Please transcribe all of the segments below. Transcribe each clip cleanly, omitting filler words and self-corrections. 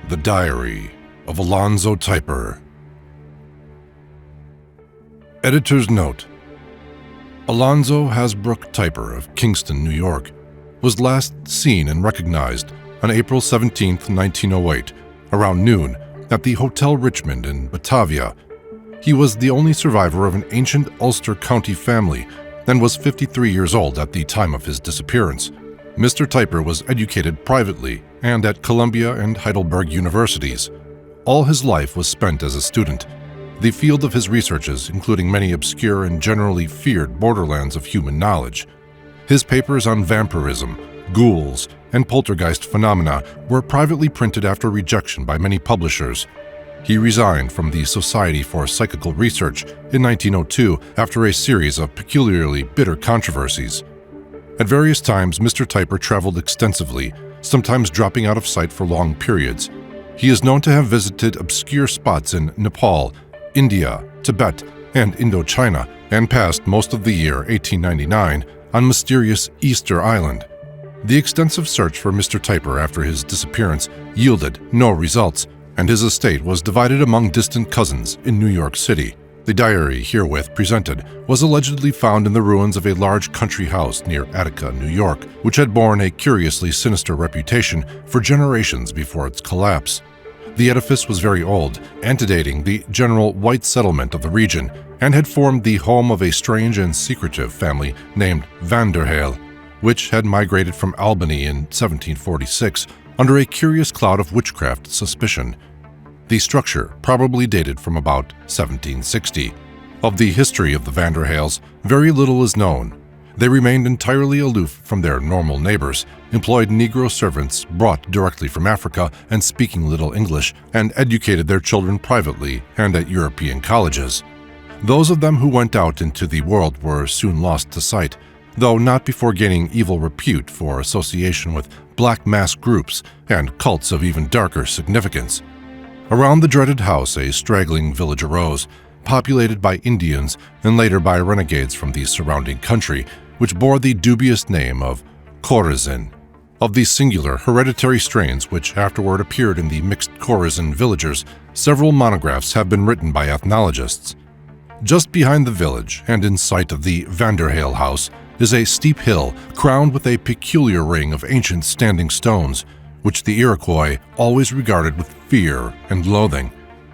The Diary of Alonzo Typer. Editor's note: Alonzo Hasbrook Typer of Kingston, New York, was last seen and recognized on April 17, 1908, around noon, at the Hotel Richmond in Batavia. He was the only survivor of an ancient Ulster County family and was 53 years old at the time of his disappearance. Mr. Typer was educated privately and at Columbia and Heidelberg universities. All his life was spent as a student. The field of his researches, including many obscure and generally feared borderlands of human knowledge. His papers on vampirism, ghouls, and poltergeist phenomena were privately printed after rejection by many publishers. He resigned from the Society for Psychical Research in 1902 after a series of peculiarly bitter controversies. At various times, Mr. Typer traveled extensively, sometimes dropping out of sight for long periods. He is known to have visited obscure spots in Nepal, India, Tibet, and Indochina, and passed most of the year 1899 on mysterious Easter Island. The extensive search for Mr. Typer after his disappearance yielded no results, and his estate was divided among distant cousins in New York City. The diary herewith presented was allegedly found in the ruins of a large country house near Attica, New York, which had borne a curiously sinister reputation for generations before its collapse. The edifice was very old, antedating the general white settlement of the region, and had formed the home of a strange and secretive family named Vanderhael, which had migrated from Albany in 1746 under a curious cloud of witchcraft suspicion. The structure probably dated from about 1760. Of the history of the Vanderhaels, very little is known. They remained entirely aloof from their normal neighbors, employed Negro servants brought directly from Africa and speaking little English, and educated their children privately and at European colleges. Those of them who went out into the world were soon lost to sight, though not before gaining evil repute for association with black mass groups and cults of even darker significance. Around the dreaded house, a straggling village arose, populated by Indians and later by renegades from the surrounding country, which bore the dubious name of Khorasan. Of these singular hereditary strains which afterward appeared in the mixed Khorasan villagers, several monographs have been written by ethnologists. Just behind the village, and in sight of the Vanderhael house, is a steep hill crowned with a peculiar ring of ancient standing stones, which the Iroquois always regarded with fear and loathing.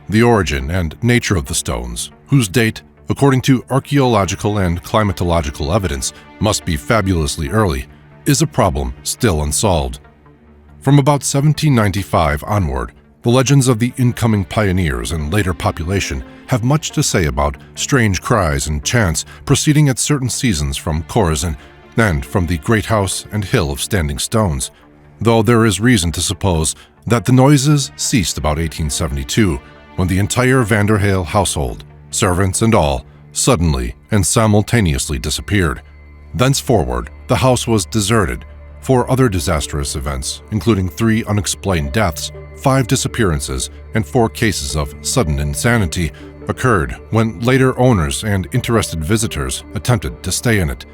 The origin and nature of the stones, whose date, according to archaeological and climatological evidence, must be fabulously early, is a problem still unsolved. From about 1795 onward, the legends of the incoming pioneers and later population have much to say about strange cries and chants proceeding at certain seasons from Khorasan and from the great house and hill of standing stones, though there is reason to suppose that the noises ceased about 1872, when the entire Vanderhael household, servants and all, suddenly and simultaneously disappeared. Thenceforward, the house was deserted, for other disastrous events, including 3 unexplained deaths, 5 disappearances, and 4 cases of sudden insanity, occurred when later owners and interested visitors attempted to stay in it.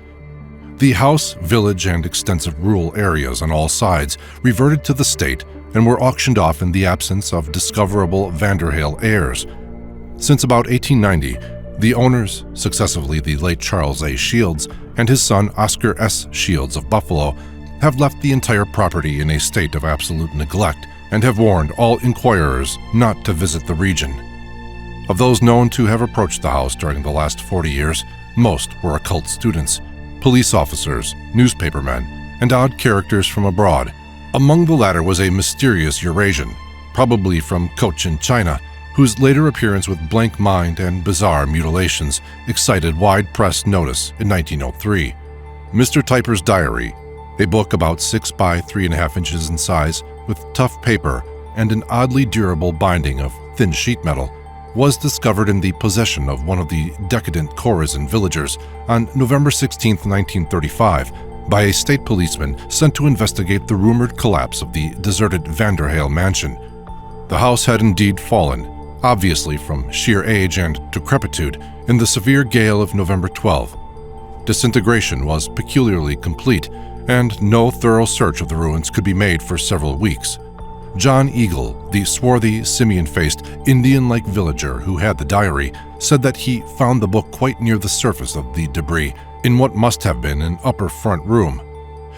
The house, village, and extensive rural areas on all sides reverted to the state and were auctioned off in the absence of discoverable Vanderhael heirs. Since about 1890, the owners, successively the late Charles A. Shields and his son Oscar S. Shields of Buffalo, have left the entire property in a state of absolute neglect and have warned all inquirers not to visit the region. Of those known to have approached the house during the last 40 years, most were occult students, police officers, newspapermen, and odd characters from abroad. Among the latter was a mysterious Eurasian, probably from Cochin, China, whose later appearance with blank mind and bizarre mutilations excited wide press notice in 1903. Mr. Typer's diary, a book about 6 by 3.5 inches in size with tough paper and an oddly durable binding of thin sheet metal, was discovered in the possession of one of the decadent Khorasan villagers on November 16, 1935, by a state policeman sent to investigate the rumored collapse of the deserted Vanderhael mansion. The house had indeed fallen, obviously from sheer age and decrepitude, in the severe gale of November 12. Disintegration was peculiarly complete, and no thorough search of the ruins could be made for several weeks. John Eagle, the swarthy, simian-faced, Indian-like villager who had the diary, said that he found the book quite near the surface of the debris, in what must have been an upper front room.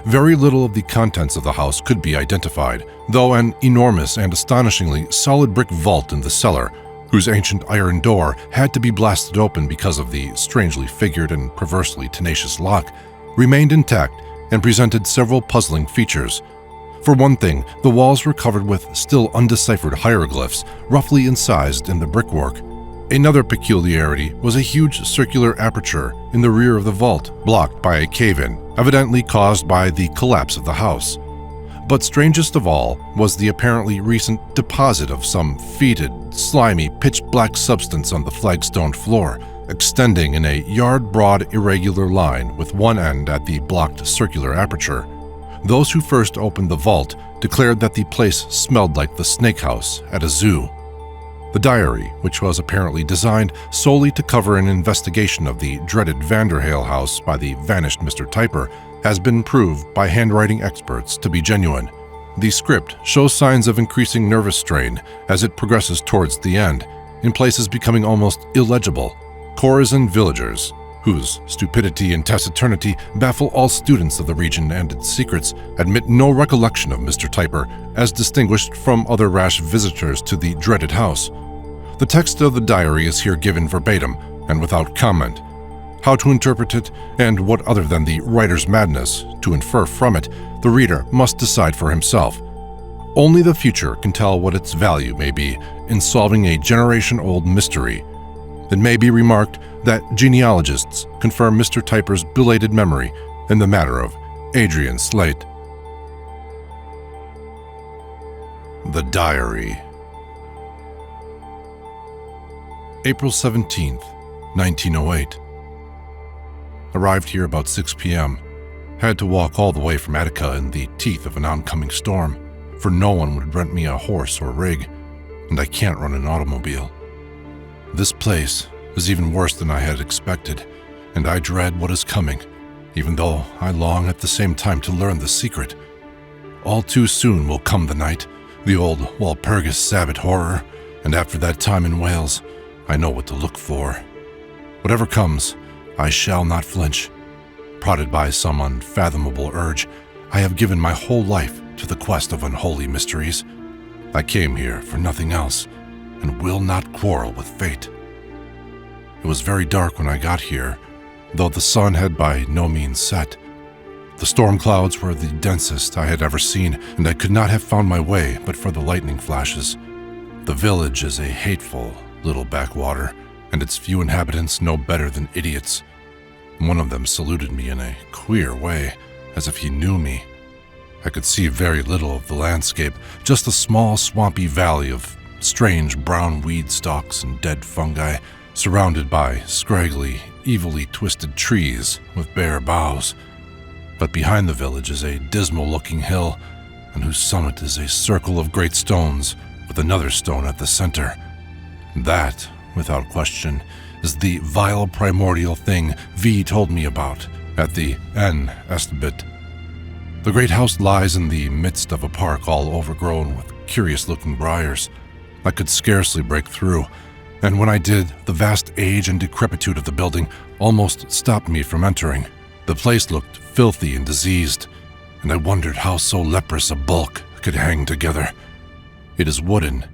Very little of the contents of the house could be identified, though an enormous and astonishingly solid brick vault in the cellar, whose ancient iron door had to be blasted open because of the strangely figured and perversely tenacious lock, remained intact and presented several puzzling features. For one thing, the walls were covered with still undeciphered hieroglyphs, roughly incised in the brickwork. Another peculiarity was a huge circular aperture in the rear of the vault, blocked by a cave-in, evidently caused by the collapse of the house. But strangest of all was the apparently recent deposit of some fetid, slimy, pitch-black substance on the flagstone floor, extending in a yard-broad irregular line with one end at the blocked circular aperture. Those who first opened the vault declared that the place smelled like the snake house at a zoo. The diary, which was apparently designed solely to cover an investigation of the dreaded Vanderhale house by the vanished Mr. Typer, has been proved by handwriting experts to be genuine. The script shows signs of increasing nervous strain as it progresses towards the end, in places becoming almost illegible. Corazon villagers, whose stupidity and taciturnity baffle all students of the region and its secrets, admit no recollection of Mr. Typer as distinguished from other rash visitors to the dreaded house. The text of the diary is here given verbatim and without comment. How to interpret it, and what other than the writer's madness to infer from it, the reader must decide for himself. Only the future can tell what its value may be in solving a generation-old mystery. It may be remarked that genealogists confirm Mr. Typer's belated memory in the matter of Adrian Slate. The Diary. April 17th, 1908. Arrived here about 6 p.m. Had to walk all the way from Attica in the teeth of an oncoming storm, for no one would rent me a horse or rig, and I can't run an automobile. This place is even worse than I had expected, and I dread what is coming, even though I long at the same time to learn the secret. All too soon will come the night, the old Walpurgis Sabbath horror, and after that time in Wales, I know what to look for. Whatever comes, I shall not flinch. Prodded by some unfathomable urge, I have given my whole life to the quest of unholy mysteries. I came here for nothing else, and will not quarrel with fate. It was very dark when I got here, though the sun had by no means set. The storm clouds were the densest I had ever seen, and I could not have found my way but for the lightning flashes. The village is a hateful little backwater, and its few inhabitants no better than idiots. One of them saluted me in a queer way, as if he knew me. I could see very little of the landscape, just a small swampy valley of strange brown weed stalks and dead fungi, surrounded by scraggly, evilly twisted trees with bare boughs. But behind the village is a dismal-looking hill, on whose summit is a circle of great stones with another stone at the center. That, without question, is the vile primordial thing V told me about at the N. Estbit. The great house lies in the midst of a park all overgrown with curious-looking briars. I could scarcely break through, and when I did, the vast age and decrepitude of the building almost stopped me from entering. The place looked filthy and diseased, and I wondered how so leprous a bulk could hang together. It is wooden,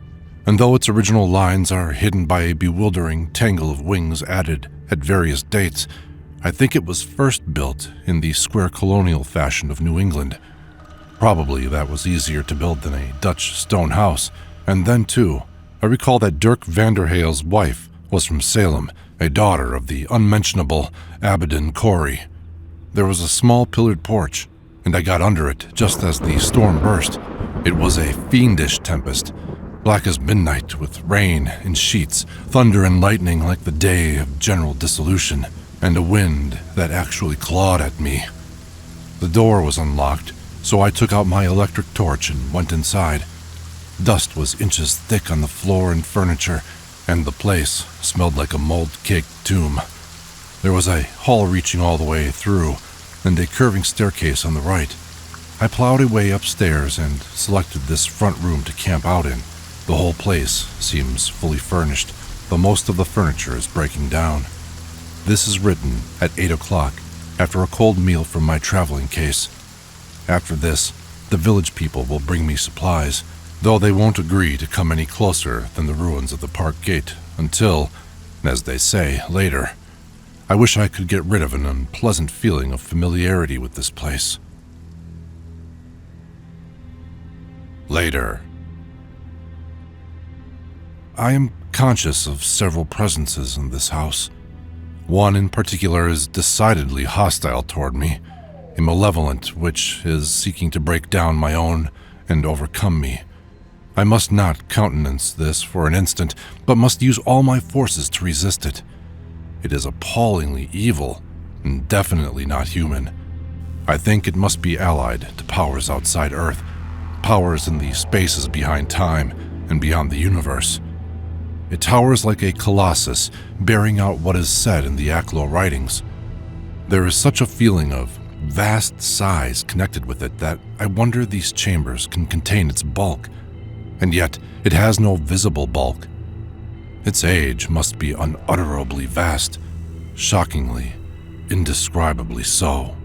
and though its original lines are hidden by a bewildering tangle of wings added at various dates, I think it was first built in the square colonial fashion of New England. Probably that was easier to build than a Dutch stone house, and then, too, I recall that Dirk Vanderhale's wife was from Salem, a daughter of the unmentionable Abaddon Corey. There was a small pillared porch, and I got under it just as the storm burst. It was a fiendish tempest, black as midnight, with rain in sheets, thunder and lightning like the day of general dissolution, and a wind that actually clawed at me. The door was unlocked, so I took out my electric torch and went inside. Dust was inches thick on the floor and furniture, and the place smelled like a mold-caked tomb. There was a hall reaching all the way through, and a curving staircase on the right. I plowed a way upstairs and selected this front room to camp out in. The whole place seems fully furnished, though most of the furniture is breaking down. This is written at 8 o'clock, after a cold meal from my traveling case. After this, the village people will bring me supplies, though they won't agree to come any closer than the ruins of the park gate until, as they say, later. I wish I could get rid of an unpleasant feeling of familiarity with this place. Later. I am conscious of several presences in this house. One in particular is decidedly hostile toward me, a malevolent which is seeking to break down my own and overcome me. I must not countenance this for an instant, but must use all my forces to resist it. It is appallingly evil and definitely not human. I think it must be allied to powers outside Earth, powers in the spaces behind time and beyond the universe. It towers like a colossus, bearing out what is said in the Aklo writings. There is such a feeling of vast size connected with it that I wonder these chambers can contain its bulk, and yet it has no visible bulk. Its age must be unutterably vast, shockingly, indescribably so.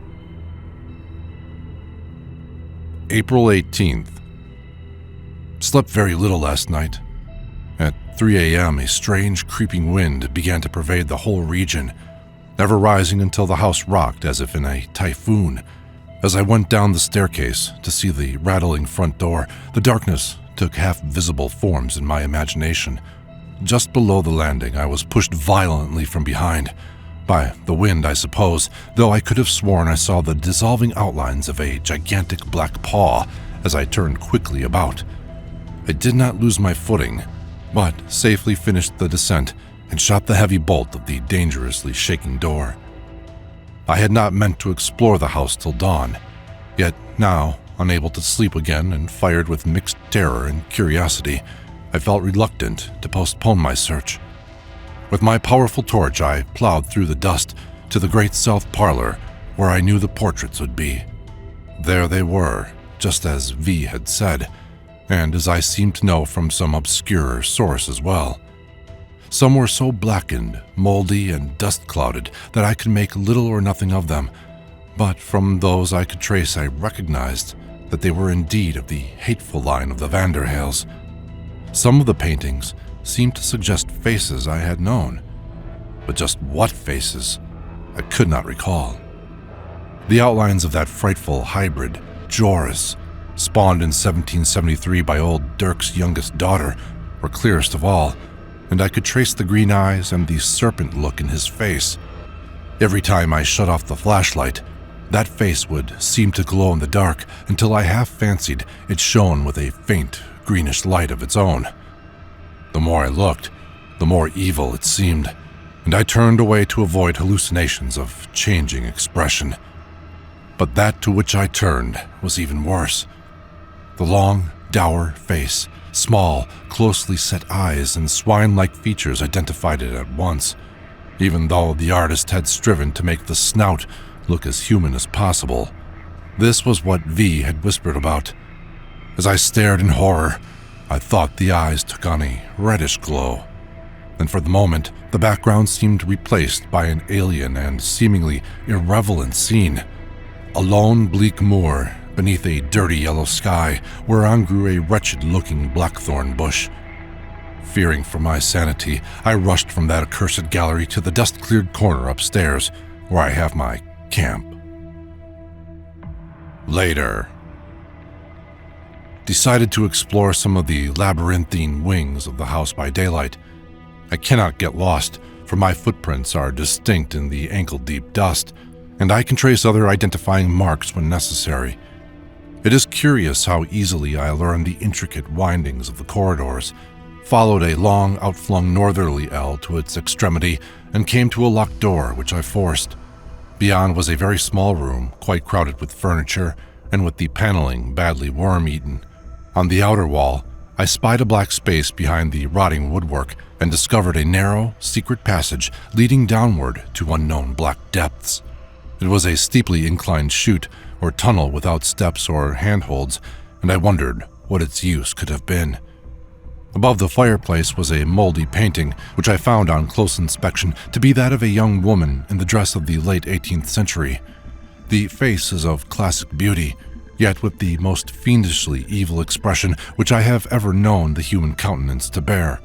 April 18th. Slept very little last night. At 3 a.m., a strange creeping wind began to pervade the whole region, never rising until the house rocked as if in a typhoon. As I went down the staircase to see the rattling front door, the darkness took half-visible forms in my imagination. Just below the landing, I was pushed violently from behind. By the wind, I suppose, though I could have sworn I saw the dissolving outlines of a gigantic black paw as I turned quickly about. I did not lose my footing, but safely finished the descent and shot the heavy bolt of the dangerously shaking door. I had not meant to explore the house till dawn, yet now, unable to sleep again and fired with mixed terror and curiosity, I felt reluctant to postpone my search. With my powerful torch, I plowed through the dust to the great south parlor where I knew the portraits would be. There they were, just as V had said, and as I seemed to know from some obscure source as well. Some were so blackened, moldy, and dust-clouded that I could make little or nothing of them, but from those I could trace I recognized that they were indeed of the hateful line of the Vanderhales. Some of the paintings seemed to suggest faces I had known, but just what faces, I could not recall. The outlines of that frightful hybrid, Joris, spawned in 1773 by old Dirk's youngest daughter, were clearest of all, and I could trace the green eyes and the serpent look in his face. Every time I shut off the flashlight, that face would seem to glow in the dark until I half fancied it shone with a faint, greenish light of its own. The more I looked, the more evil it seemed, and I turned away to avoid hallucinations of changing expression. But that to which I turned was even worse. The long, dour face, small, closely set eyes, and swine-like features identified it at once, even though the artist had striven to make the snout look as human as possible. This was what V had whispered about. As I stared in horror, I thought the eyes took on a reddish glow. And for the moment, the background seemed replaced by an alien and seemingly irrelevant scene. A lone, bleak moor beneath a dirty yellow sky whereon grew a wretched-looking blackthorn bush. Fearing for my sanity, I rushed from that accursed gallery to the dust-cleared corner upstairs, where I have my camp. Later. Decided to explore some of the labyrinthine wings of the house by daylight. I cannot get lost, for my footprints are distinct in the ankle-deep dust, and I can trace other identifying marks when necessary. It is curious how easily I learned the intricate windings of the corridors, followed a long, outflung northerly L to its extremity, and came to a locked door, which I forced. Beyond was a very small room, quite crowded with furniture, and with the paneling badly worm-eaten. On the outer wall, I spied a black space behind the rotting woodwork and discovered a narrow, secret passage leading downward to unknown black depths. It was a steeply inclined chute or tunnel without steps or handholds, and I wondered what its use could have been. Above the fireplace was a moldy painting, which I found on close inspection to be that of a young woman in the dress of the late 18th century. The face is of classic beauty, yet with the most fiendishly evil expression which I have ever known the human countenance to bear.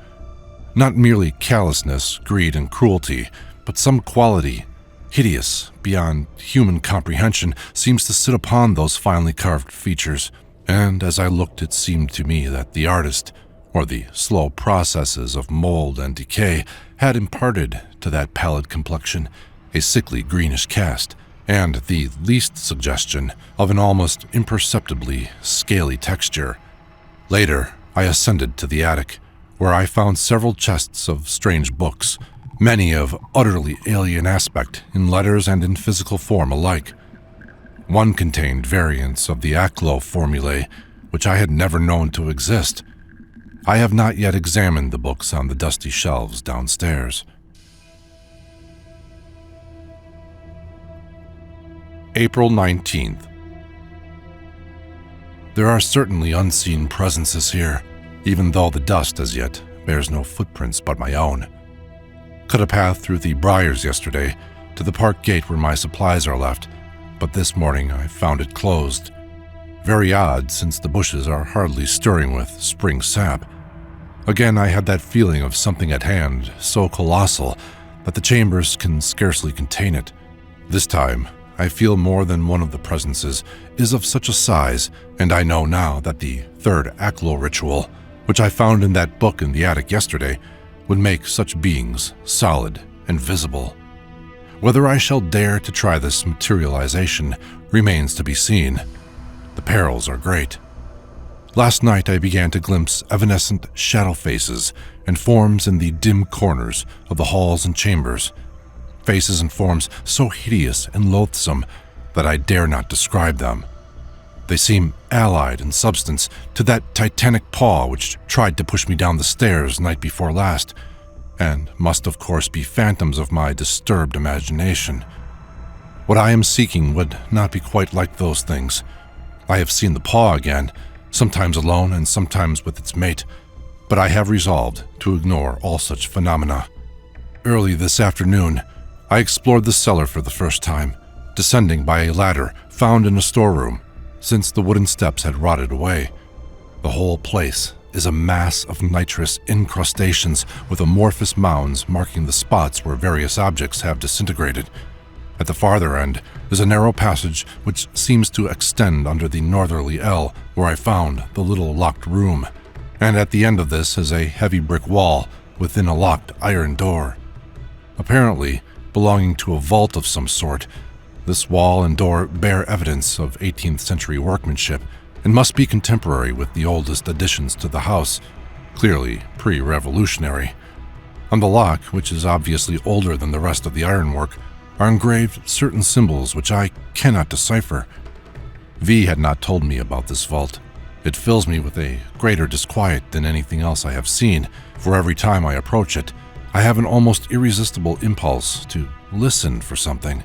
Not merely callousness, greed, and cruelty, but some quality, hideous beyond human comprehension, seems to sit upon those finely carved features, and as I looked it seemed to me that the artist, or the slow processes of mold and decay, had imparted to that pallid complexion a sickly greenish cast, and the least suggestion of an almost imperceptibly scaly texture. Later, I ascended to the attic, where I found several chests of strange books, many of utterly alien aspect in letters and in physical form alike. One contained variants of the Aclo formulae, which I had never known to exist. I have not yet examined the books on the dusty shelves downstairs. April 19th. There are certainly unseen presences here, even though the dust as yet bears no footprints but my own. Cut a path through the briars yesterday to the park gate where my supplies are left, but this morning I found it closed. Very odd, since the bushes are hardly stirring with spring sap. Again, I had that feeling of something at hand, so colossal that the chambers can scarcely contain it. This time, I feel more than one of the presences is of such a size, and I know now that the third Aclo ritual, which I found in that book in the attic yesterday, would make such beings solid and visible. Whether I shall dare to try this materialization remains to be seen. The perils are great. Last night I began to glimpse evanescent shadow faces and forms in the dim corners of the halls and chambers. Faces and forms so hideous and loathsome that I dare not describe them. They seem allied in substance to that titanic paw which tried to push me down the stairs night before last, and must of course be phantoms of my disturbed imagination. What I am seeking would not be quite like those things. I have seen the paw again, sometimes alone and sometimes with its mate, but I have resolved to ignore all such phenomena. Early this afternoon, I explored the cellar for the first time, descending by a ladder found in a storeroom, since the wooden steps had rotted away. The whole place is a mass of nitrous incrustations with amorphous mounds marking the spots where various objects have disintegrated. At the farther end is a narrow passage which seems to extend under the northerly L where I found the little locked room, and at the end of this is a heavy brick wall within a locked iron door. Apparently belonging to a vault of some sort, this wall and door bear evidence of 18th century workmanship and must be contemporary with the oldest additions to the house, clearly pre-revolutionary. On the lock, which is obviously older than the rest of the ironwork, are engraved certain symbols which I cannot decipher. V had not told me about this vault. It fills me with a greater disquiet than anything else I have seen, for every time I approach it, I have an almost irresistible impulse to listen for something.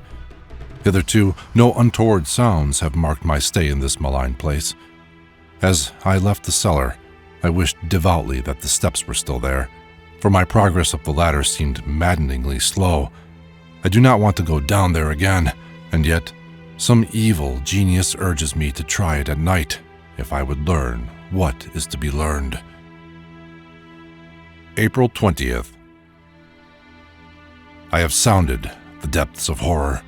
Hitherto, no untoward sounds have marked my stay in this malign place. As I left the cellar, I wished devoutly that the steps were still there, for my progress up the ladder seemed maddeningly slow. I do not want to go down there again, and yet some evil genius urges me to try it at night if I would learn what is to be learned. April 20th. I have sounded the depths of horror,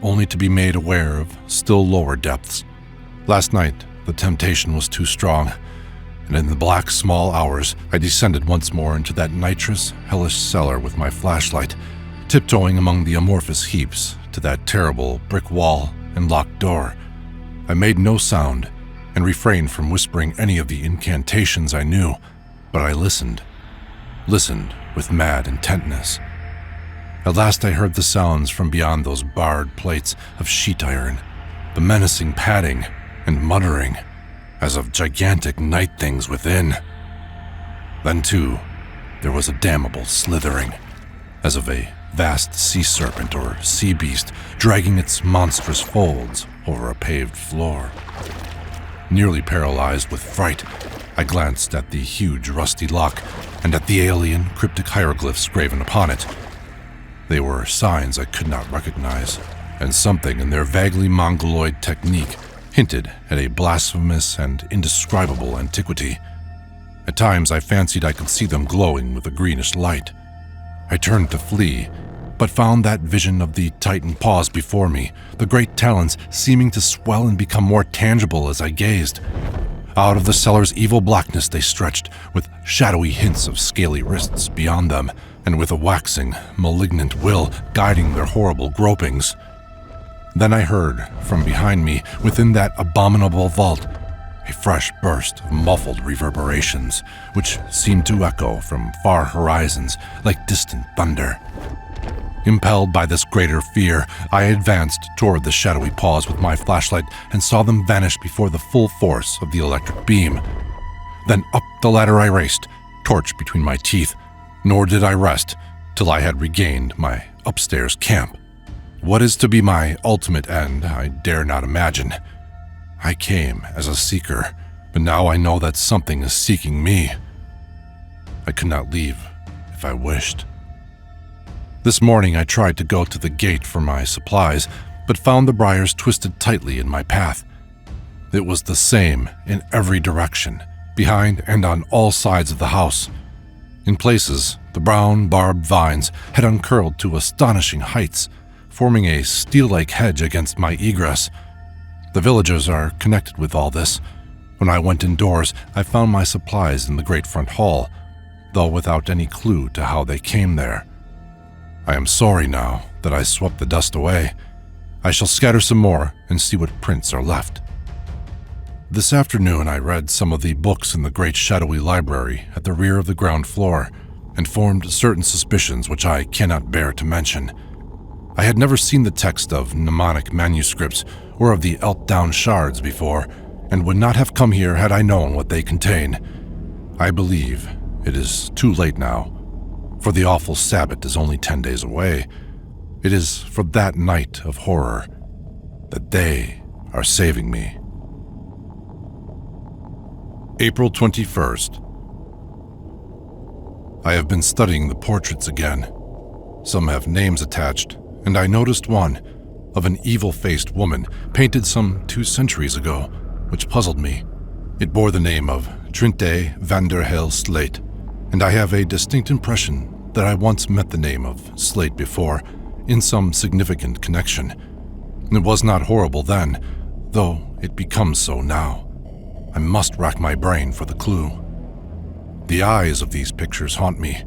only to be made aware of still lower depths. Last night, the temptation was too strong, and in the black small hours, I descended once more into that nitrous, hellish cellar with my flashlight, tiptoeing among the amorphous heaps to that terrible brick wall and locked door. I made no sound and refrained from whispering any of the incantations I knew, but I listened with mad intentness. At last I heard the sounds from beyond those barred plates of sheet iron, the menacing padding and muttering, as of gigantic night things within. Then, too, there was a damnable slithering, as of a vast sea serpent or sea beast dragging its monstrous folds over a paved floor. Nearly paralyzed with fright, I glanced at the huge rusty lock and at the alien cryptic hieroglyphs graven upon it. They were signs I could not recognize, and something in their vaguely mongoloid technique hinted at a blasphemous and indescribable antiquity. At times I fancied I could see them glowing with a greenish light. I turned to flee, but found that vision of the titan paws before me, the great talons seeming to swell and become more tangible as I gazed. Out of the cellar's evil blackness they stretched, with shadowy hints of scaly wrists beyond them, and with a waxing, malignant will guiding their horrible gropings. Then I heard, from behind me, within that abominable vault, a fresh burst of muffled reverberations, which seemed to echo from far horizons like distant thunder. Impelled by this greater fear, I advanced toward the shadowy paws with my flashlight and saw them vanish before the full force of the electric beam. Then up the ladder I raced, torch between my teeth, nor did I rest till I had regained my upstairs camp. What is to be my ultimate end, I dare not imagine. I came as a seeker, but now I know that something is seeking me. I could not leave if I wished. This morning I tried to go to the gate for my supplies, but found the briars twisted tightly in my path. It was the same in every direction, behind and on all sides of the house. In places, the brown, barbed vines had uncurled to astonishing heights, forming a steel-like hedge against my egress. The villagers are connected with all this. When I went indoors, I found my supplies in the great front hall, though without any clue to how they came there. I am sorry now that I swept the dust away. I shall scatter some more and see what prints are left. This afternoon I read some of the books in the great shadowy library at the rear of the ground floor and formed certain suspicions which I cannot bear to mention. I had never seen the text of mnemonic manuscripts or of the Eltdown shards before, and would not have come here had I known what they contain. I believe it is too late now, for the awful sabbath is only 10 days away. It is for that night of horror that they are saving me. April 21st. I have been studying the portraits again. Some have names attached, and I noticed one of an evil-faced woman painted some 2 centuries ago, which puzzled me. It bore the name of Trinte van der Hel Slate, and I have a distinct impression that I once met the name of Slate before, in some significant connection. It was not horrible then, though it becomes so now. I must rack my brain for the clue. The eyes of these pictures haunt me.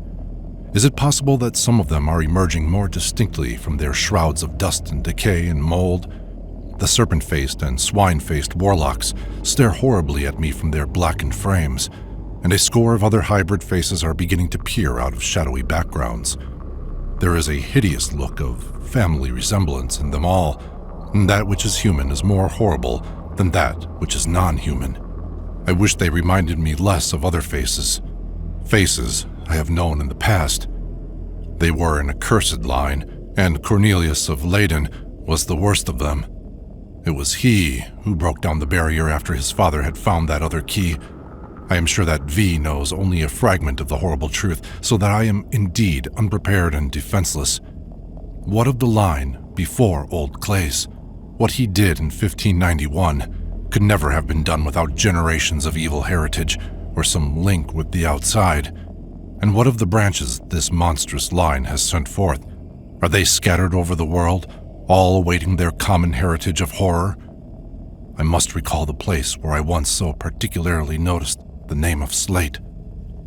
Is it possible that some of them are emerging more distinctly from their shrouds of dust and decay and mold? The serpent-faced and swine-faced warlocks stare horribly at me from their blackened frames, and a score of other hybrid faces are beginning to peer out of shadowy backgrounds. There is a hideous look of family resemblance in them all, and that which is human is more horrible than that which is non-human. I wish they reminded me less of other faces I have known in the past. They were an accursed line, and Cornelius of Leyden was the worst of them. It was he who broke down the barrier after his father had found that other key. I am sure that V knows only a fragment of the horrible truth, so that I am indeed unprepared and defenseless. What of the line before Old Clays? What he did in 1591 could never have been done without generations of evil heritage or some link with the outside. And what of the branches this monstrous line has sent forth? Are they scattered over the world, all awaiting their common heritage of horror? I must recall the place where I once so particularly noticed the name of Slate.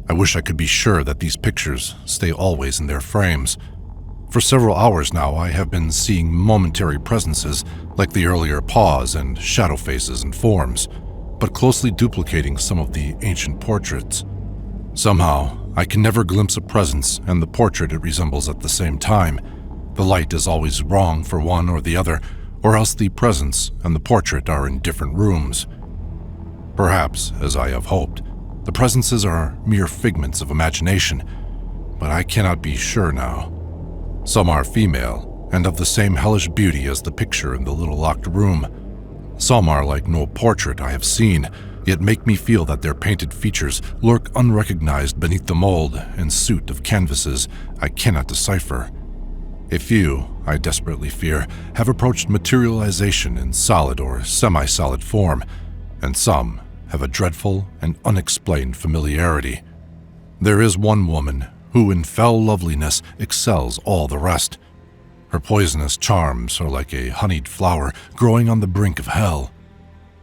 I wish I could be sure that these pictures stay always in their frames. For several hours now I have been seeing momentary presences like the earlier paws and shadow faces and forms, but closely duplicating some of the ancient portraits. Somehow, I can never glimpse a presence and the portrait it resembles at the same time. The light is always wrong for one or the other, or else the presence and the portrait are in different rooms. Perhaps, as I have hoped, the presences are mere figments of imagination, but I cannot be sure now. Some are female, and of the same hellish beauty as the picture in the little locked room. Some are like no portrait I have seen, yet make me feel that their painted features lurk unrecognized beneath the mold and suit of canvases I cannot decipher. A few, I desperately fear, have approached materialization in solid or semi-solid form, and some have a dreadful and unexplained familiarity. There is one woman who in fell loveliness excels all the rest. Her poisonous charms are like a honeyed flower growing on the brink of hell.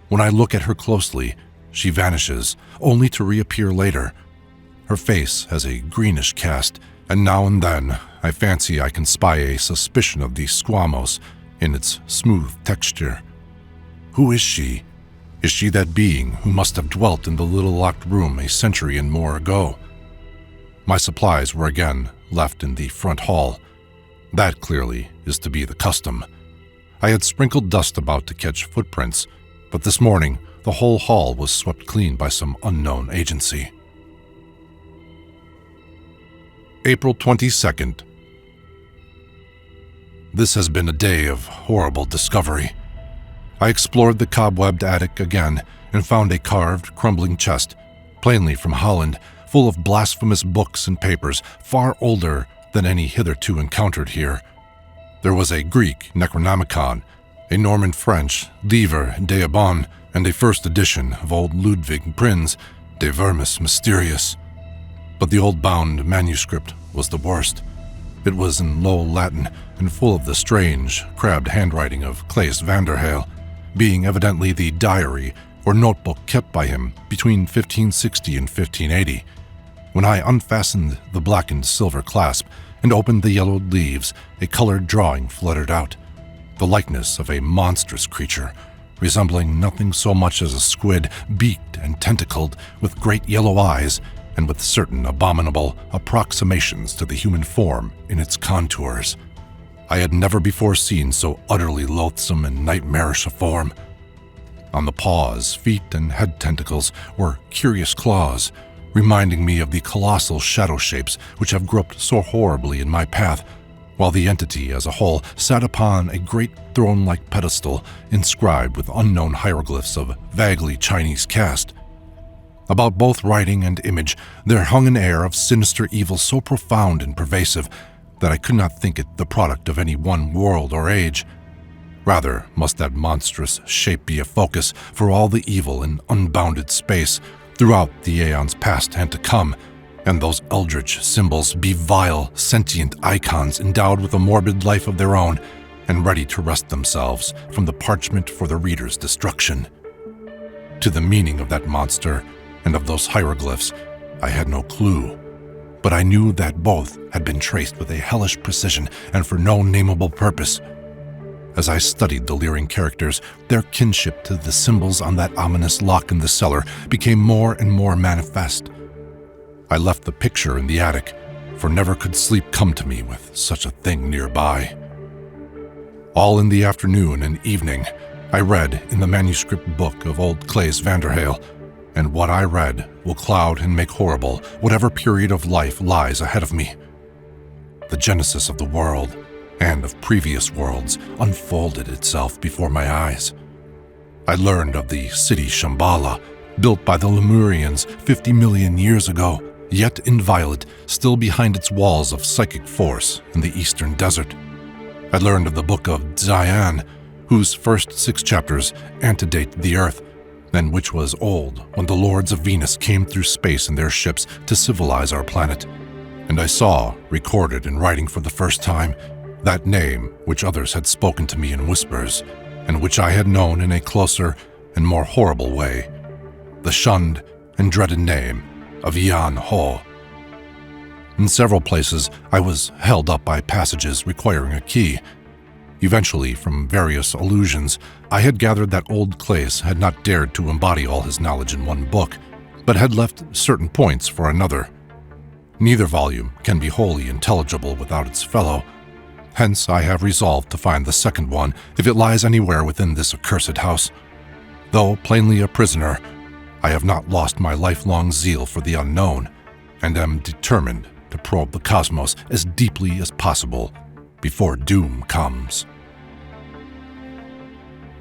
When I look at her closely, she vanishes, only to reappear later. Her face has a greenish cast, and now and then I fancy I can spy a suspicion of the squamos in its smooth texture. Who is she? Is she that being who must have dwelt in the little locked room a century and more ago? My supplies were again left in the front hall. That clearly is to be the custom. I had sprinkled dust about to catch footprints, but this morning the whole hall was swept clean by some unknown agency. April 22nd. This has been a day of horrible discovery. I explored the cobwebbed attic again and found a carved, crumbling chest, plainly from Holland, full of blasphemous books and papers far older than any hitherto encountered here. There was a Greek Necronomicon, a Norman French Livre des Abons, and a first edition of old Ludwig Prinz de Vermis Mysterious. But the old bound manuscript was the worst. It was in Low Latin and full of the strange, crabbed handwriting of Claes Vanderhael, being evidently the diary or notebook kept by him between 1560 and 1580. When I unfastened the blackened silver clasp and opened the yellowed leaves, a colored drawing fluttered out, the likeness of a monstrous creature, resembling nothing so much as a squid, beaked and tentacled, with great yellow eyes, and with certain abominable approximations to the human form in its contours. I had never before seen so utterly loathsome and nightmarish a form. On the paws, feet, and head tentacles were curious claws, reminding me of the colossal shadow shapes which have groped so horribly in my path, while the entity as a whole sat upon a great throne-like pedestal inscribed with unknown hieroglyphs of vaguely Chinese cast. About both writing and image there hung an air of sinister evil so profound and pervasive that I could not think it the product of any one world or age. Rather must that monstrous shape be a focus for all the evil in unbounded space throughout the aeons past and to come, and those eldritch symbols be vile, sentient icons endowed with a morbid life of their own and ready to wrest themselves from the parchment for the reader's destruction. To the meaning of that monster and of those hieroglyphs, I had no clue, but I knew that both had been traced with a hellish precision and for no nameable purpose. As I studied the leering characters, their kinship to the symbols on that ominous lock in the cellar became more and more manifest. I left the picture in the attic, for never could sleep come to me with such a thing nearby. All in the afternoon and evening, I read in the manuscript book of old Claes Vanderhael, and what I read will cloud and make horrible whatever period of life lies ahead of me. The genesis of the world and of previous worlds unfolded itself before my eyes. I learned of the city Shambhala, built by the Lemurians 50 million years ago, yet inviolate, still behind its walls of psychic force in the eastern desert. I learned of the book of Zion, whose first 6 chapters antedate the earth, and which was old when the lords of Venus came through space in their ships to civilize our planet. And I saw, recorded in writing for the first time, that name which others had spoken to me in whispers, and which I had known in a closer and more horrible way, the shunned and dreaded name of Yan Ho. In several places I was held up by passages requiring a key. Eventually, from various allusions, I had gathered that old Claes had not dared to embody all his knowledge in one book, but had left certain points for another. Neither volume can be wholly intelligible without its fellow. Hence I have resolved to find the second one if it lies anywhere within this accursed house. Though plainly a prisoner, I have not lost my lifelong zeal for the unknown, and am determined to probe the cosmos as deeply as possible before doom comes.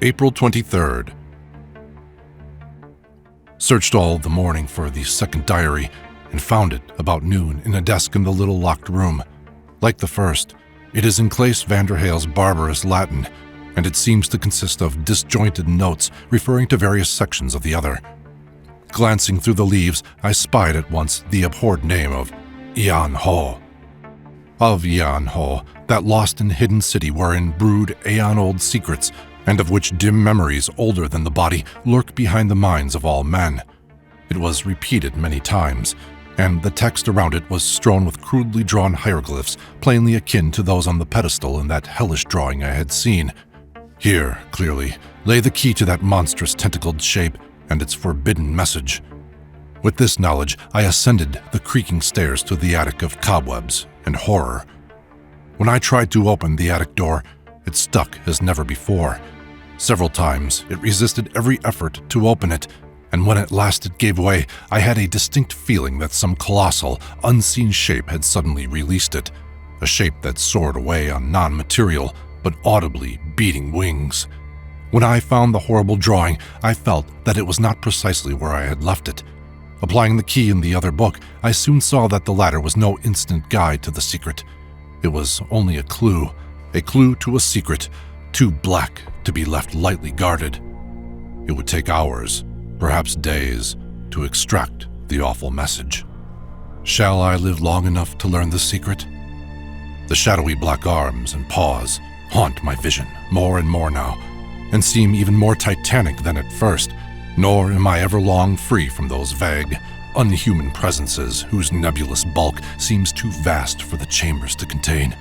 April 23rd. Searched all the morning for the second diary and found it about noon in a desk in the little locked room. Like the first, it is in Claes Vanderhael's barbarous Latin, and it seems to consist of disjointed notes referring to various sections of the other. Glancing through the leaves, I spied at once the abhorred name of Ian Ho. Of Ian Ho, that lost and hidden city wherein brood aeon-old secrets, and of which dim memories older than the body lurk behind the minds of all men. It was repeated many times, and the text around it was strewn with crudely drawn hieroglyphs, plainly akin to those on the pedestal in that hellish drawing I had seen. Here, clearly, lay the key to that monstrous tentacled shape and its forbidden message. With this knowledge, I ascended the creaking stairs to the attic of cobwebs and horror. When I tried to open the attic door, it stuck as never before. Several times, it resisted every effort to open it, and when at last it gave way, I had a distinct feeling that some colossal, unseen shape had suddenly released it, a shape that soared away on non-material, but audibly beating wings. When I found the horrible drawing, I felt that it was not precisely where I had left it. Applying the key in the other book, I soon saw that the latter was no instant guide to the secret. It was only a clue to a secret, too black to be left lightly guarded. It would take hours, perhaps days, to extract the awful message. Shall I live long enough to learn the secret? The shadowy black arms and paws haunt my vision more and more now, and seem even more titanic than at first, nor am I ever long free from those vague, unhuman presences whose nebulous bulk seems too vast for the chambers to contain.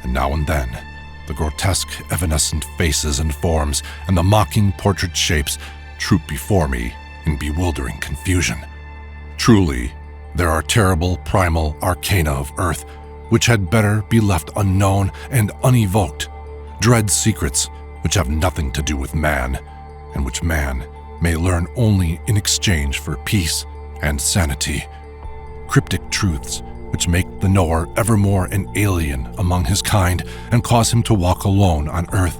And now and then, the grotesque evanescent faces and forms and the mocking portrait shapes troop before me in bewildering confusion. Truly, there are terrible primal arcana of earth which had better be left unknown and unevoked, dread secrets which have nothing to do with man, and which man may learn only in exchange for peace and sanity, cryptic truths which make the knower ever more an alien among his kind and cause him to walk alone on earth.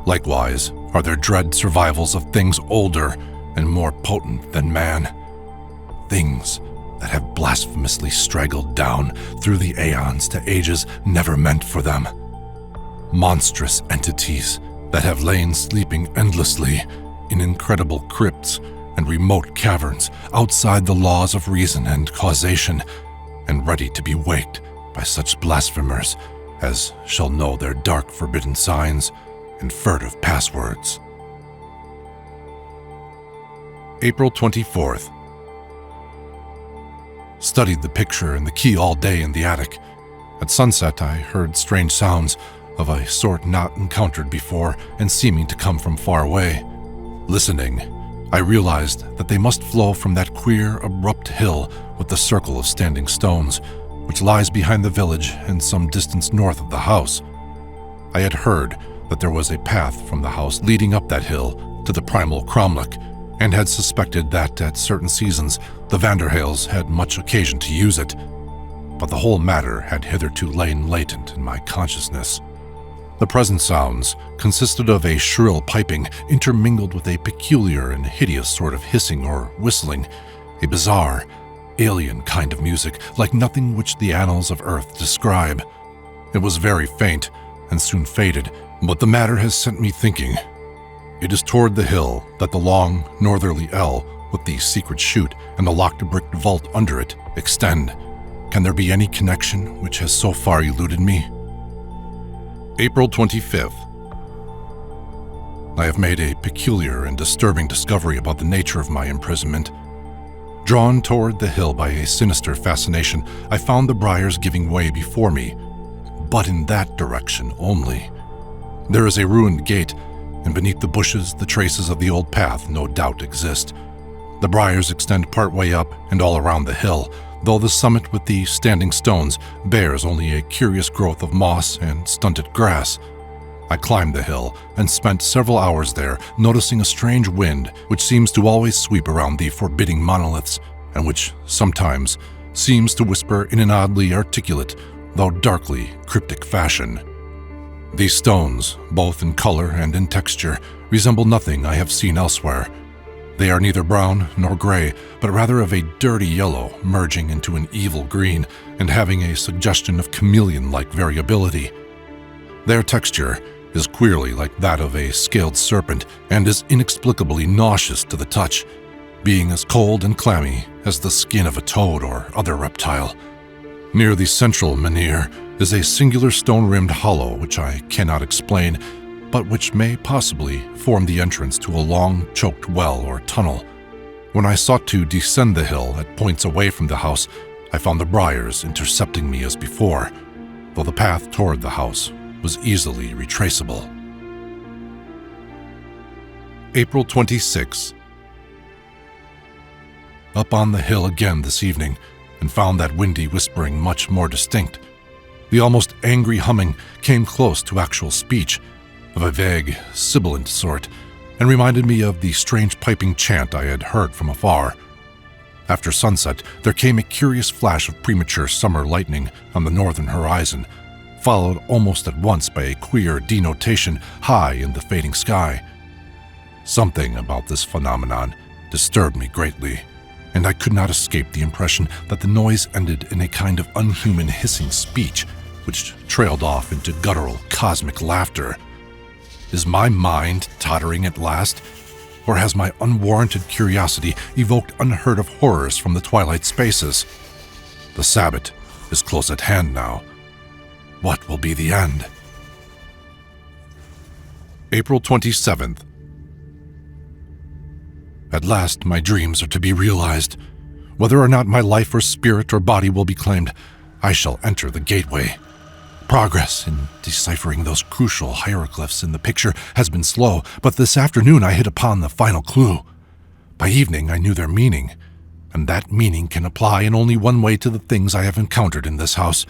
Likewise are there dread survivals of things older and more potent than man, things that have blasphemously straggled down through the aeons to ages never meant for them, monstrous entities that have lain sleeping endlessly in incredible crypts and remote caverns outside the laws of reason and causation, and ready to be waked by such blasphemers as shall know their dark forbidden signs and furtive passwords. April 24th. Studied the picture and the key all day in the attic. At sunset, I heard strange sounds of a sort not encountered before and seeming to come from far away. Listening, I realized that they must flow from that queer, abrupt hill with the circle of standing stones, which lies behind the village and some distance north of the house. I had heard that there was a path from the house leading up that hill to the primal cromlech, and had suspected that at certain seasons the Vanderhaels had much occasion to use it. But the whole matter had hitherto lain latent in my consciousness. The present sounds consisted of a shrill piping intermingled with a peculiar and hideous sort of hissing or whistling, a bizarre, alien kind of music like nothing which the annals of earth describe. It was very faint and soon faded, but the matter has sent me thinking. It is toward the hill that the long northerly L with the secret chute and the locked brick vault under it extend. Can there be any connection which has so far eluded me? April 25th. I have made a peculiar and disturbing discovery about the nature of my imprisonment. Drawn toward the hill by a sinister fascination, I found the briars giving way before me, but in that direction only. There is a ruined gate, and beneath the bushes the traces of the old path no doubt exist. The briars extend part way up and all around the hill, though the summit with the standing stones bears only a curious growth of moss and stunted grass. I climbed the hill and spent several hours there, noticing a strange wind which seems to always sweep around the forbidding monoliths, and which sometimes seems to whisper in an oddly articulate, though darkly cryptic fashion. These stones, both in color and in texture, resemble nothing I have seen elsewhere. They are neither brown nor gray, but rather of a dirty yellow merging into an evil green and having a suggestion of chameleon-like variability. Their texture is queerly like that of a scaled serpent and is inexplicably nauseous to the touch, being as cold and clammy as the skin of a toad or other reptile. Near the central menhir is a singular stone-rimmed hollow which I cannot explain, but which may possibly form the entrance to a long, choked well or tunnel. When I sought to descend the hill at points away from the house, I found the briars intercepting me as before, though the path toward the house was easily retraceable. April 26. Up on the hill again this evening, and found that windy whispering much more distinct. The almost angry humming came close to actual speech, of a vague, sibilant sort, and reminded me of the strange piping chant I had heard from afar. After sunset, there came a curious flash of premature summer lightning on the northern horizon, followed almost at once by a queer denotation high in the fading sky. Something about this phenomenon disturbed me greatly, and I could not escape the impression that the noise ended in a kind of unhuman hissing speech, which trailed off into guttural cosmic laughter. Is my mind tottering at last, or has my unwarranted curiosity evoked unheard-of horrors from the twilight spaces? The Sabbath is close at hand now. What will be the end? April 27th. At last my dreams are to be realized. Whether or not my life or spirit or body will be claimed, I shall enter the gateway. Progress in deciphering those crucial hieroglyphs in the picture has been slow, but this afternoon I hit upon the final clue. By evening I knew their meaning, and that meaning can apply in only one way to the things I have encountered in this house.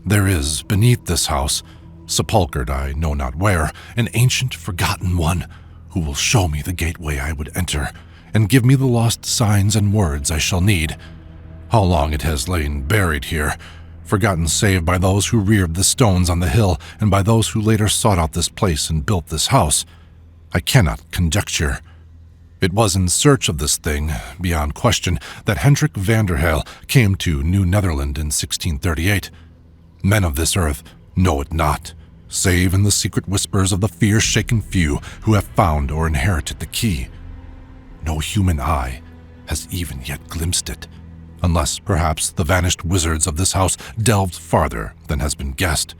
There is, beneath this house, sepulchred I know not where, an ancient forgotten one, who will show me the gateway I would enter, and give me the lost signs and words I shall need. How long it has lain buried here, forgotten save by those who reared the stones on the hill and by those who later sought out this place and built this house, I cannot conjecture. It was in search of this thing, beyond question, that Hendrik van der Heil came to New Netherland in 1638. Men of this earth know it not, save in the secret whispers of the fear-shaken few who have found or inherited the key. No human eye has even yet glimpsed it, unless perhaps the vanished wizards of this house delved farther than has been guessed.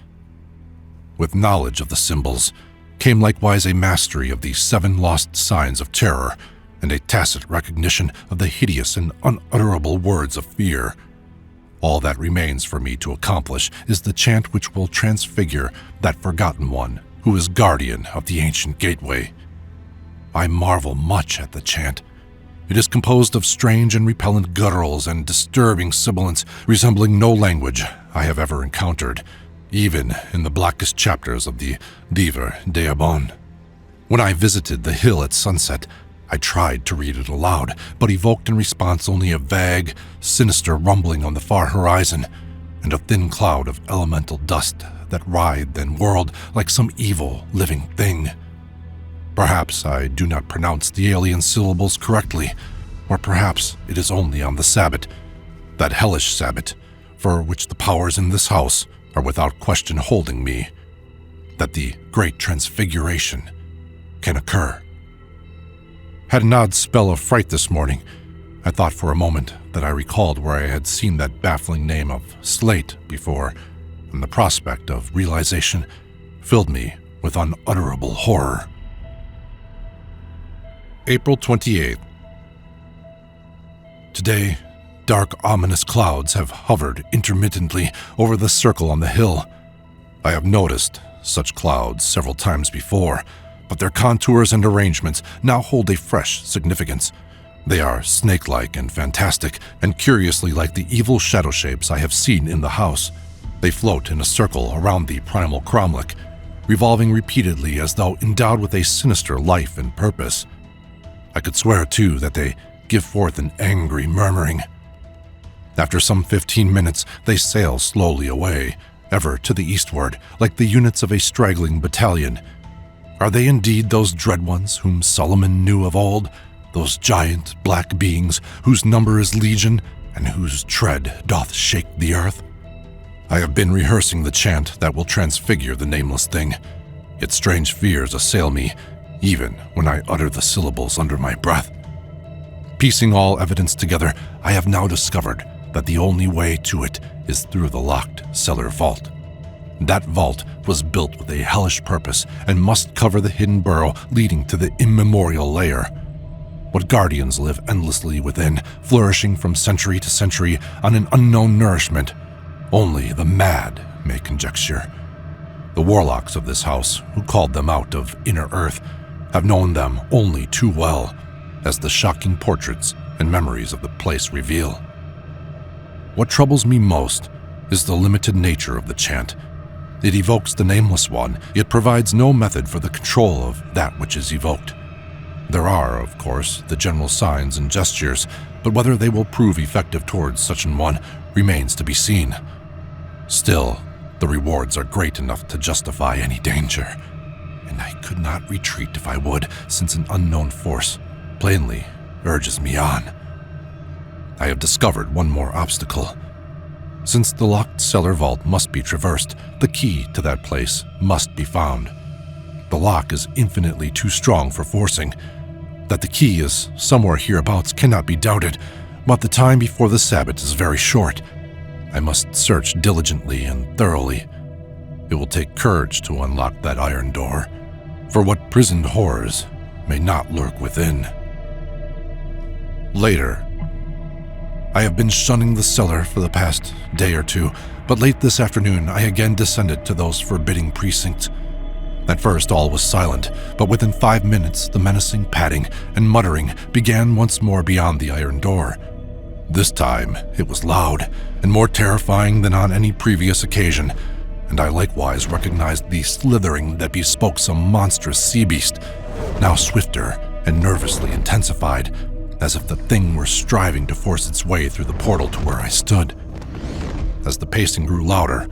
With knowledge of the symbols came likewise a mastery of the 7 lost signs of terror and a tacit recognition of the hideous and unutterable words of fear. All that remains for me to accomplish is the chant which will transfigure that forgotten one who is guardian of the ancient gateway. I marvel much at the chant. It is composed of strange and repellent gutturals and disturbing sibilants resembling no language I have ever encountered, even in the blackest chapters of the Livre d'Abon. When I visited the hill at sunset, I tried to read it aloud, but evoked in response only a vague, sinister rumbling on the far horizon, and a thin cloud of elemental dust that writhed and whirled like some evil, living thing. Perhaps I do not pronounce the alien syllables correctly, or perhaps it is only on the Sabbath, that hellish Sabbath, for which the powers in this house are without question holding me, that the great transfiguration can occur. Had an odd spell of fright this morning. I thought for a moment that I recalled where I had seen that baffling name of Slate before, and the prospect of realization filled me with unutterable horror. April 28th. Today, dark, ominous clouds have hovered intermittently over the circle on the hill. I have noticed such clouds several times before, but their contours and arrangements now hold a fresh significance. They are snake-like and fantastic, and curiously like the evil shadow shapes I have seen in the house. They float in a circle around the primal cromlech, revolving repeatedly as though endowed with a sinister life and purpose. I could swear, too, that they give forth an angry murmuring. After some 15 minutes, they sail slowly away, ever to the eastward, like the units of a straggling battalion. Are they indeed those dread ones whom Solomon knew of old, those giant black beings whose number is legion and whose tread doth shake the earth? I have been rehearsing the chant that will transfigure the nameless thing, yet strange fears assail me, even when I utter the syllables under my breath. Piecing all evidence together, I have now discovered that the only way to it is through the locked cellar vault. That vault was built with a hellish purpose and must cover the hidden burrow leading to the immemorial lair. What guardians live endlessly within, flourishing from century to century on an unknown nourishment, only the mad may conjecture. The warlocks of this house, who called them out of inner earth, have known them only too well, as the shocking portraits and memories of the place reveal. What troubles me most is the limited nature of the chant. It evokes the Nameless One, yet provides no method for the control of that which is evoked. There are, of course, the general signs and gestures, but whether they will prove effective towards such an one remains to be seen. Still, the rewards are great enough to justify any danger, and I could not retreat if I would, since an unknown force plainly urges me on. I have discovered one more obstacle. Since the locked cellar vault must be traversed, the key to that place must be found. The lock is infinitely too strong for forcing. That the key is somewhere hereabouts cannot be doubted, but the time before the Sabbath is very short. I must search diligently and thoroughly. It will take courage to unlock that iron door, for what prisoned horrors may not lurk within. Later. I have been shunning the cellar for the past day or two, but late this afternoon I again descended to those forbidding precincts. At first all was silent, but within 5 minutes the menacing padding and muttering began once more beyond the iron door. This time it was loud and more terrifying than on any previous occasion, and I likewise recognized the slithering that bespoke some monstrous sea beast, now swifter and nervously intensified, as if the thing were striving to force its way through the portal to where I stood. As the pacing grew louder,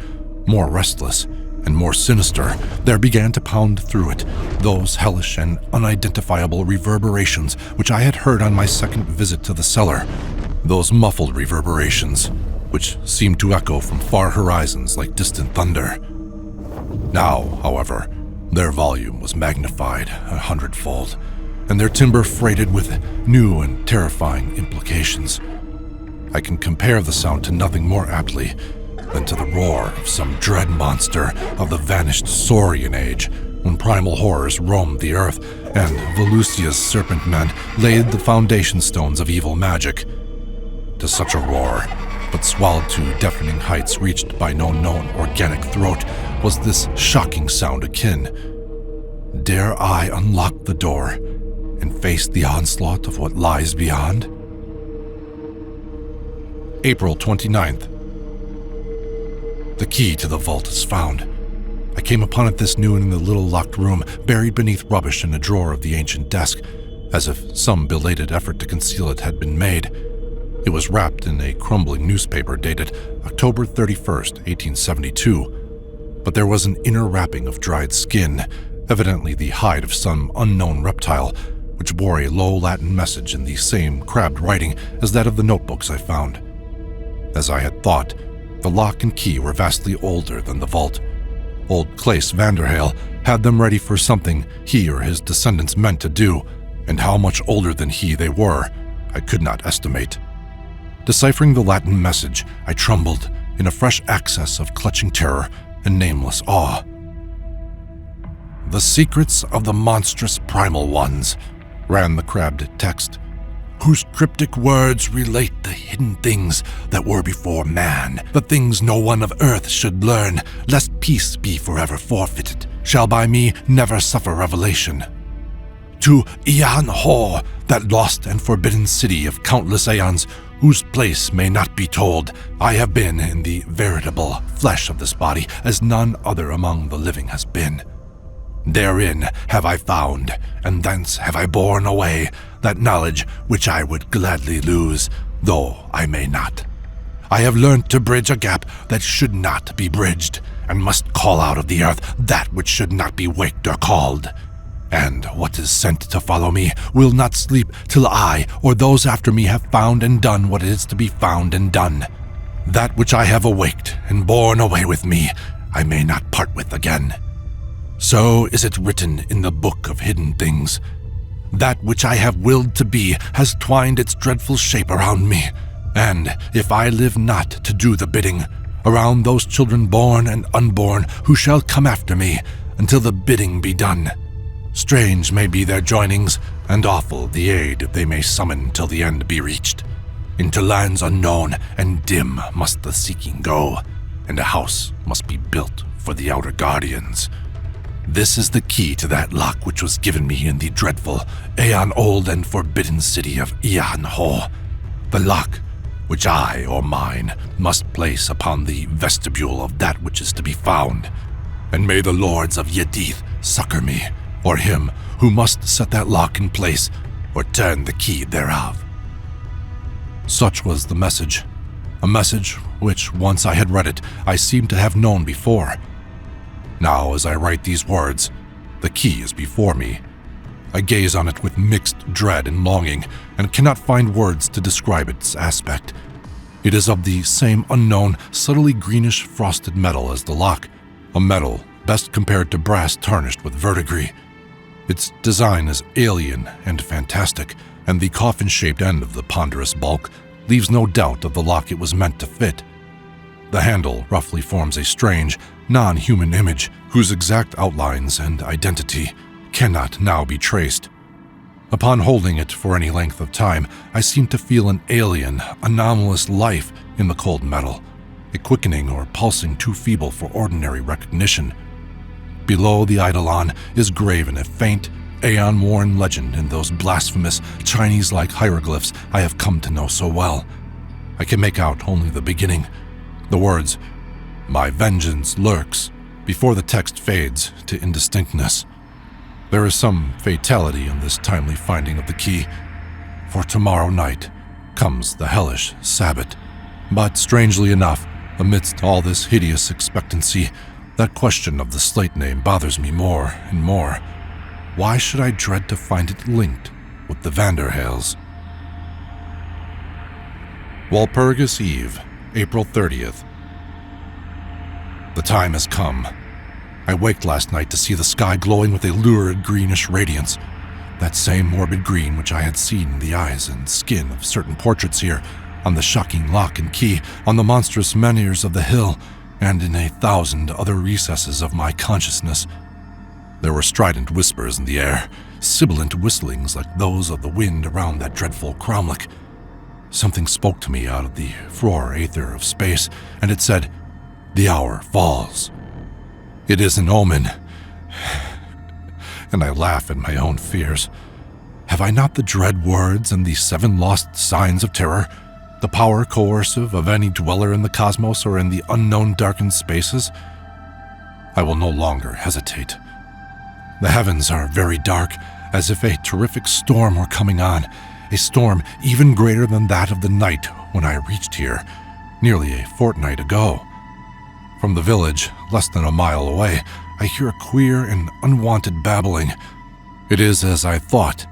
more restless, and more sinister, there began to pound through it those hellish and unidentifiable reverberations which I had heard on my second visit to the cellar, those muffled reverberations which seemed to echo from far horizons like distant thunder. Now, however, their volume was magnified 100-fold, and their timbre freighted with new and terrifying implications. I can compare the sound to nothing more aptly than to the roar of some dread monster of the vanished Saurian age, when primal horrors roamed the earth and Volusia's serpent men laid the foundation stones of evil magic. To such a roar, but swelled to deafening heights reached by no known organic throat, was this shocking sound akin. Dare I unlock the door and face the onslaught of what lies beyond? April 29th. The key to the vault is found. I came upon it this noon in the little locked room, buried beneath rubbish in a drawer of the ancient desk, as if some belated effort to conceal it had been made. It was wrapped in a crumbling newspaper dated October 31st, 1872, but there was an inner wrapping of dried skin, evidently the hide of some unknown reptile, which bore a low Latin message in the same crabbed writing as that of the notebooks I found. As I had thought, the lock and key were vastly older than the vault. Old Claes Vanderhael had them ready for something he or his descendants meant to do, and how much older than he they were, I could not estimate. Deciphering the Latin message, I trembled in a fresh access of clutching terror and nameless awe. "The secrets of the monstrous primal ones," ran the crabbed text, "whose cryptic words relate the hidden things that were before man, the things no one of earth should learn, lest peace be forever forfeited, shall by me never suffer revelation. To Eon Hor, that lost and forbidden city of countless aeons, whose place may not be told, I have been in the veritable flesh of this body as none other among the living has been. Therein have I found, and thence have I borne away, that knowledge which I would gladly lose, though I may not. I have learned to bridge a gap that should not be bridged, and must call out of the earth that which should not be waked or called. And what is sent to follow me will not sleep till I or those after me have found and done what is to be found and done. That which I have awaked and borne away with me, I may not part with again. So is it written in the book of hidden things. That which I have willed to be has twined its dreadful shape around me, and if I live not to do the bidding, around those children born and unborn who shall come after me, until the bidding be done. Strange may be their joinings, and awful the aid they may summon till the end be reached. Into lands unknown and dim must the seeking go, and a house must be built for the outer guardians. This is the key to that lock which was given me in the dreadful, aeon-old and forbidden city of Ian-Ho. The lock which I or mine must place upon the vestibule of that which is to be found. And may the lords of Yedith succor me, or him who must set that lock in place, or turn the key thereof. Such was the message, a message which, once I had read it, I seemed to have known before. Now, as I write these words, the key is before me. I gaze on it with mixed dread and longing, and cannot find words to describe its aspect. It is of the same unknown, subtly greenish frosted metal as the lock, a metal best compared to brass tarnished with verdigris. Its design is alien and fantastic, and the coffin-shaped end of the ponderous bulk leaves no doubt of the lock it was meant to fit. The handle roughly forms a strange, non-human image whose exact outlines and identity cannot now be traced. Upon holding it for any length of time, I seem to feel an alien, anomalous life in the cold metal, a quickening or pulsing too feeble for ordinary recognition. Below the eidolon is graven a faint, aeon-worn legend in those blasphemous, Chinese-like hieroglyphs I have come to know so well. I can make out only the beginning, the words, "My vengeance lurks," before the text fades to indistinctness. There is some fatality in this timely finding of the key, for tomorrow night comes the hellish Sabbath. But strangely enough, amidst all this hideous expectancy, that question of the slate name bothers me more and more. Why should I dread to find it linked with the Vanderhales? Walpurgis Eve, April 30th. The time has come. I waked last night to see the sky glowing with a lurid greenish radiance, that same morbid green which I had seen in the eyes and skin of certain portraits here, on the shocking lock and key, on the monstrous menhirs of the hill, and in 1,000 other recesses of my consciousness. There were strident whispers in the air, sibilant whistlings like those of the wind around that dreadful cromlech. Something spoke to me out of the frore aether of space, and it said, "The hour falls." It is an omen, and I laugh at my own fears. Have I not the dread words and the 7 lost signs of terror, the power coercive of any dweller in the cosmos or in the unknown darkened spaces? I will no longer hesitate. The heavens are very dark, as if a terrific storm were coming on, a storm even greater than that of the night when I reached here, nearly a fortnight ago. From the village, less than a mile away, I hear a queer and unwanted babbling. It is as I thought.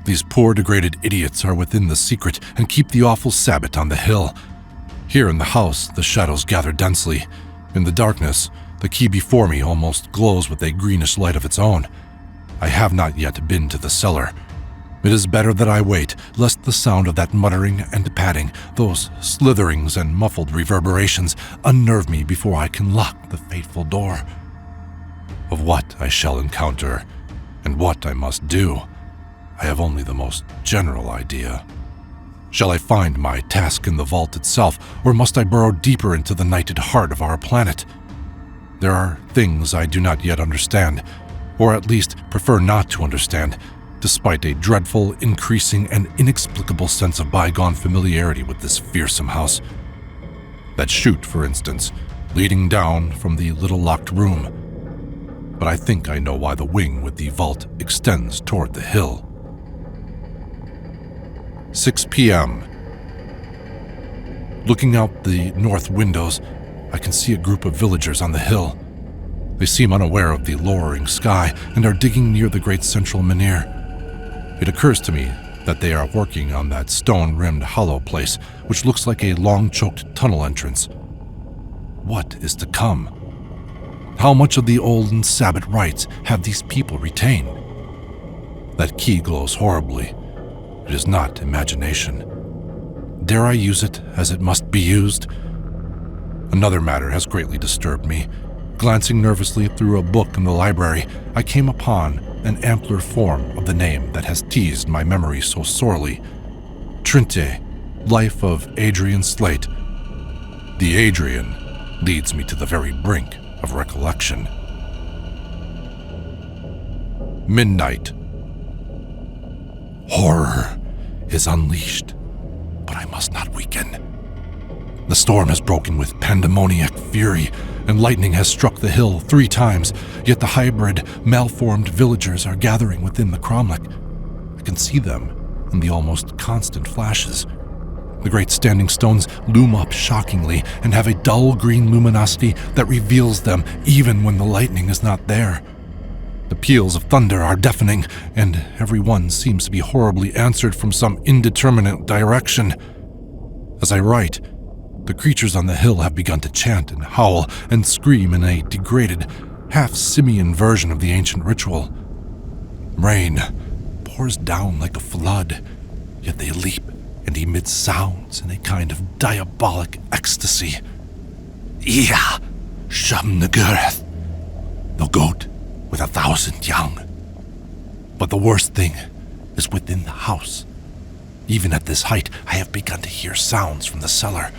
These poor degraded idiots are within the secret and keep the awful Sabbath on the hill. Here in the house, the shadows gather densely. In the darkness, the key before me almost glows with a greenish light of its own. I have not yet been to the cellar. It is better that I wait, lest the sound of that muttering and padding, those slitherings and muffled reverberations, unnerve me before I can lock the fateful door. Of what I shall encounter, and what I must do, I have only the most general idea. Shall I find my task in the vault itself, or must I burrow deeper into the nighted heart of our planet? There are things I do not yet understand, or at least prefer not to understand, despite a dreadful, increasing, and inexplicable sense of bygone familiarity with this fearsome house. That chute, for instance, leading down from the little locked room. But I think I know why the wing with the vault extends toward the hill. 6 p.m. Looking out the north windows, I can see a group of villagers on the hill. They seem unaware of the lowering sky and are digging near the great central menhir. It occurs to me that they are working on that stone-rimmed hollow place, which looks like a long-choked tunnel entrance. What is to come? How much of the olden Sabbath rites have these people retained? That key glows horribly. It is not imagination. Dare I use it as it must be used? Another matter has greatly disturbed me. Glancing nervously through a book in the library, I came upon an ampler form of the name that has teased my memory so sorely. Trinte, Life of Adrian Slate. The Adrian leads me to the very brink of recollection. Midnight. Horror is unleashed, but I must not weaken. The storm has broken with pandemoniac fury, and lightning has struck the hill 3 times, yet the hybrid, malformed villagers are gathering within the cromlech. I can see them in the almost constant flashes. The great standing stones loom up shockingly and have a dull green luminosity that reveals them even when the lightning is not there. The peals of thunder are deafening, and every one seems to be horribly answered from some indeterminate direction. As I write, the creatures on the hill have begun to chant and howl and scream in a degraded, half-simian version of the ancient ritual. Rain pours down like a flood, yet they leap and emit sounds in a kind of diabolic ecstasy. Ia, Shamnagureth, the goat with 1,000 young. But the worst thing is within the house. Even at this height, I have begun to hear sounds from the cellar.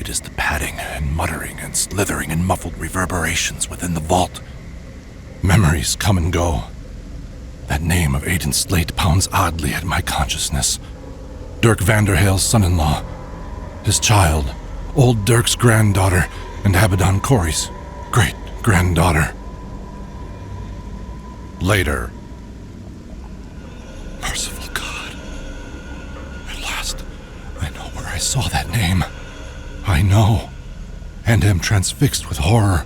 It is the padding and muttering and slithering and muffled reverberations within the vault. Memories come and go. That name of Aiden Slate pounds oddly at my consciousness. Dirk Vanderhale's son-in-law, his child, old Dirk's granddaughter, and Abaddon Corey's great-granddaughter. Later. Merciful God. At last, I know where I saw that name. I know, and am transfixed with horror.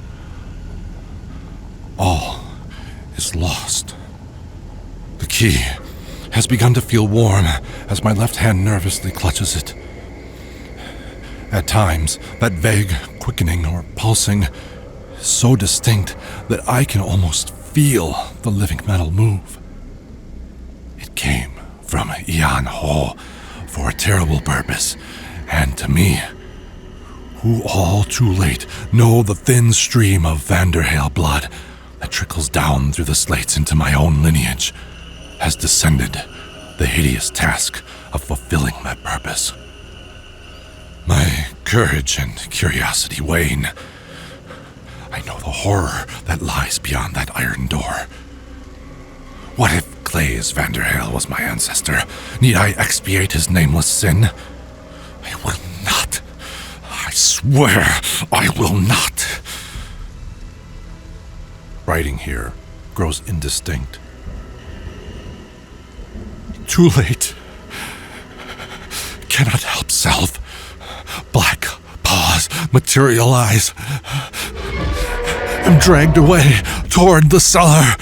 All is lost. The key has begun to feel warm as my left hand nervously clutches it. At times, that vague quickening or pulsing is so distinct that I can almost feel the living metal move. It came from Ian Ho for a terrible purpose, and to me, who all too late know the thin stream of Vanderhale blood that trickles down through the slates into my own lineage, has descended the hideous task of fulfilling that purpose. My courage and curiosity wane. I know the horror that lies beyond that iron door. What if Claes Vanderhale was my ancestor? Need I expiate his nameless sin? I will not. I swear I will not. Writing here grows indistinct. Too late. Cannot help self. Black paws materialize. Am dragged away toward the cellar.